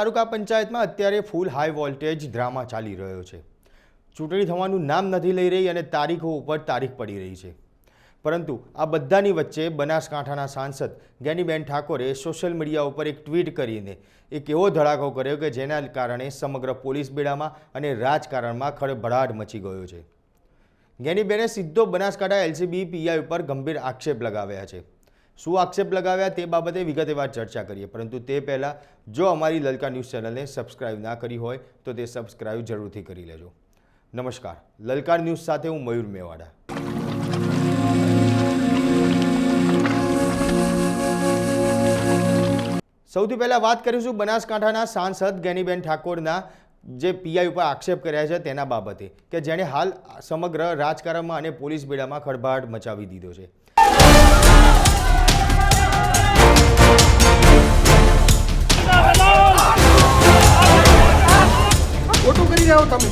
તાલુકા પંચાયતમાં અત્યારે ફૂલ high voltage drama ચાલી રહ્યો છે। ચૂંટણી થવાનું નામ નથી લઈ રહી અને તારીખો ઉપર તારીખ પડી રહી છે, પરંતુ આ બધાની વચ્ચે બનાસકાંઠાના સાંસદ જ્ઞાનીબેન ઠાકોરે સોશિયલ મીડિયા ઉપર એક ટ્વીટ કરીને એક એવો ધડાકો કર્યો કે જેના કારણે સમગ્ર પોલીસ બેડામાં અને રાજકારણમાં ખળભળાટ મચી ગયો છે। જ્ઞાનીબેને સીધો બનાસકાંઠા એલસીબી પીઆઈ ઉપર ગંભીર આક્ષેપ લગાવ્યા છે। શું આક્ષેપ લગાવ્યા તે બાબતે વિગતવાર ચર્ચા કરીએ, પરંતુ તે પહેલાં જો અમારી લલકાર ન્યૂઝ ચેનલને સબસ્ક્રાઇબ ના કરી હોય તો તે સબસ્ક્રાઇબ જરૂરથી કરી લેજો। નમસ્કાર, લલકાર ન્યૂઝ સાથે હું મયુર મેવાડા। સૌથી પહેલાં વાત કરીશું બનાસકાંઠાના સાંસદ જ્ઞાનીબેન ઠાકોરના જે પીઆઈ ઉપર આક્ષેપ કર્યા છે તેના બાબતે, કે જેણે હાલ સમગ્ર રાજકારણમાં અને પોલીસ બેડામાં ખળભળાટ મચાવી દીધો છે। ખોટું કરી રહ્યા છો તમે।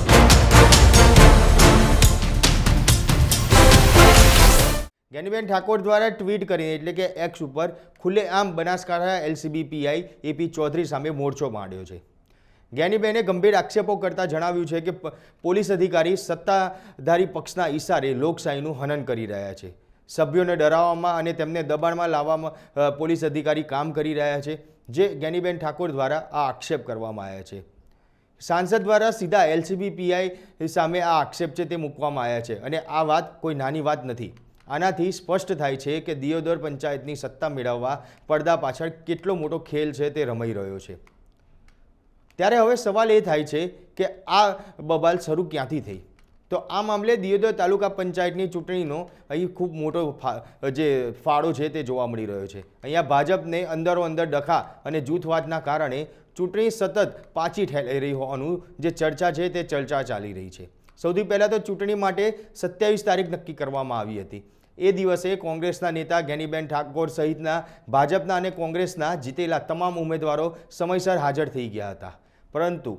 જ્ઞાનીબેન ઠાકોર દ્વારા ટ્વીટ કરીને એટલે કે એક્સ ઉપર ખુલ્લેઆમ Banaskantha LCB PI AP Chaudhary સામે મોરચો માંડ્યો છે। જ્ઞાનીબેને ગંભીર આક્ષેપો કરતા જણાવ્યું છે કે પોલીસ અધિકારી સત્તાધારી પક્ષના ઇશારે લોકશાહીનું હનન કરી રહ્યા છે। સભ્યોને ડરાવવામાં અને તેમને દબાણમાં લાવવામાં પોલીસ અધિકારી કામ કરી રહ્યા છે, જે જ્ઞાનીબેન ઠાકોર દ્વારા આ આક્ષેપ કરવામાં આવ્યા છે। સાંસદ દ્વારા સીધા એલસીબી પીઆઈ સામે આ આક્ષેપ છે તે મૂકવામાં આવ્યા છે, અને આ વાત કોઈ નાની વાત નથી। આનાથી સ્પષ્ટ થાય છે કે દિયોદર પંચાયતની સત્તા મેળવવા પડદા પાછળ કેટલો મોટો ખેલ છે તે રમાઈ રહ્યો છે। ત્યારે હવે સવાલ એ થાય છે કે આ બબાલ શરૂ ક્યાંથી થઈ? તો આ મામલે દિયોદર તાલુકા પંચાયતની ચૂંટણીનો અહીં ખૂબ મોટો જે ફાળો છે તે જોવા મળી રહ્યો છે। અહીંયા ભાજપને અંદરો અંદર ડખા અને જૂથવાદના કારણે ચૂંટણી સતત પાછી ઠેલાઈ રહી હોવાનું જે ચર્ચા છે તે ચર્ચા ચાલી રહી છે। સૌથી પહેલાં તો ચૂંટણી માટે 27 તારીખ નક્કી કરવામાં આવી હતી। એ દિવસે કોંગ્રેસના નેતા જ્ઞાનીબેન ઠાકોર સહિતના ભાજપના અને કોંગ્રેસના જીતેલા તમામ ઉમેદવારો સમયસર હાજર થઈ ગયા હતા, પરંતુ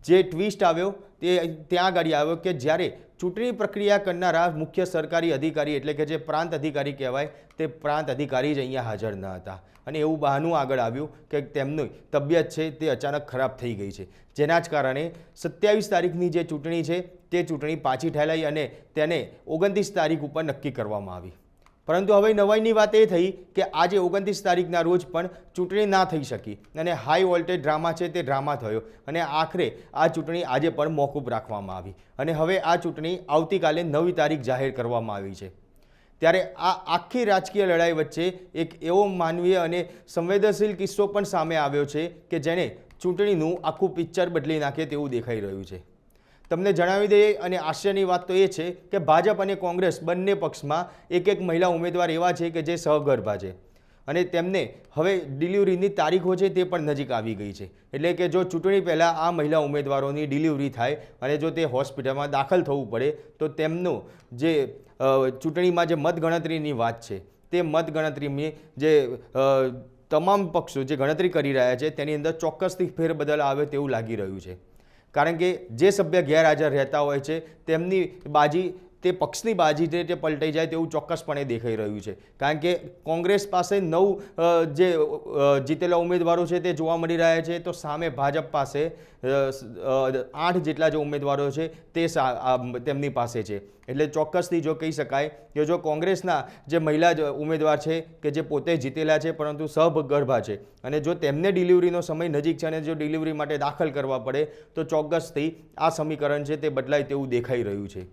જે ટ્વિસ્ટ આવ્યો તે ત્યાં આગળ આવ્યો કે જ્યારે ચૂંટણી પ્રક્રિયા કરનારા મુખ્ય સરકારી અધિકારી એટલે કે જે પ્રાંત અધિકારી કહેવાય તે પ્રાંત અધિકારી જ અહીંયા હાજર ન હતા, અને એવું બહાનું આગળ આવ્યું કે તેમની તબિયત છે તે અચાનક ખરાબ થઈ ગઈ છે, જેના જ કારણે 27 તારીખની જે ચૂંટણી છે તે ચૂંટણી પાછી ઠેલાઈ અને તેને 29 તારીખ ઉપર નક્કી કરવામાં આવી। પરંતુ હવે નવાઈની વાત એ થઈ કે આજે 29 તારીખના રોજ પણ ચૂંટણી ના થઈ શકી અને હાઈ વોલ્ટેજ ડ્રામા છે તે ડ્રામા થયો, અને આખરે આ ચૂંટણી આજે પણ મોકૂફ રાખવામાં આવી અને હવે આ ચૂંટણી આવતીકાલે 9 તારીખ જાહેર કરવામાં આવી છે। ત્યારે આ આખી રાજકીય લડાઈ વચ્ચે એક એવો માનવીય અને સંવેદનશીલ કિસ્સો પણ સામે આવ્યો છે કે જેણે ચૂંટણીનું આખું પિક્ચર બદલી નાખે તેવું દેખાઈ રહ્યું છે। તમને જણાવી દઈએ, અને આશ્ચર્યની વાત તો એ છે કે ભાજપ અને કોંગ્રેસ બંને પક્ષમાં એક મહિલા ઉમેદવાર એવા છે કે જે સહગર્ભા છે, અને તેમને હવે ડિલિવરીની તારીખો છે તે પણ નજીક આવી ગઈ છે। એટલે કે જો ચૂંટણી પહેલાં આ મહિલા ઉમેદવારોની ડિલિવરી થાય અને જો તે હોસ્પિટલમાં દાખલ થવું પડે તો તેમનું જે ચૂંટણીમાં જે મતગણતરીની વાત છે તે મતગણતરીની જે તમામ પક્ષો જે ગણતરી કરી રહ્યા છે તેની અંદર ચોક્કસથી ફેરબદલ આવે તેવું લાગી રહ્યું છે, કારણ કે જે સભ્ય ગેરહાજર રહેતા હોય છે તેમની બાજી તે પક્ષની બાજી છે તે પલટાઈ જાય તેવું ચોક્કસપણે દેખાઈ રહ્યું છે। કારણ કે કોંગ્રેસ પાસે 9 જે જીતેલા ઉમેદવારો છે તે જોવા મળી રહ્યા છે, તો સામે ભાજપ પાસે 8 જેટલા જે ઉમેદવારો છે તે તેમની પાસે છે। એટલે ચોક્કસથી જો કહી શકાય કે જો કોંગ્રેસના જે મહિલા ઉમેદવાર છે કે જે પોતે જીતેલા છે પરંતુ સહગર્ભા છે, અને જો તેમને ડિલિવરીનો સમય નજીક છે અને જો ડિલિવરી માટે દાખલ કરવા પડે તો ચોક્કસથી આ સમીકરણ છે તે બદલાય તેવું દેખાઈ રહ્યું છે।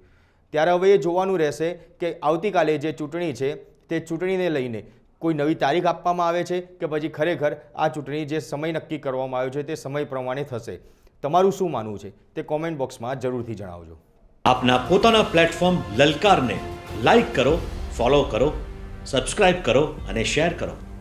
ત્યારે હવે એ જોવાનું રહેશે કે આવતીકાલે જે ચૂંટણી છે તે ચૂંટણીને લઈને કોઈ નવી તારીખ આપવામાં આવે છે કે પછી ખરેખર આ ચૂંટણી જે સમય નક્કી કરવામાં આવ્યો છે તે સમય પ્રમાણે થશે। તમારું શું માનવું છે તે કોમેન્ટ બોક્સમાં જરૂરથી જણાવજો। આપના પોતાના પ્લેટફોર્મ લલકારને લાઈક કરો, ફોલો કરો, સબસ્ક્રાઇબ કરો અને શેર કરો।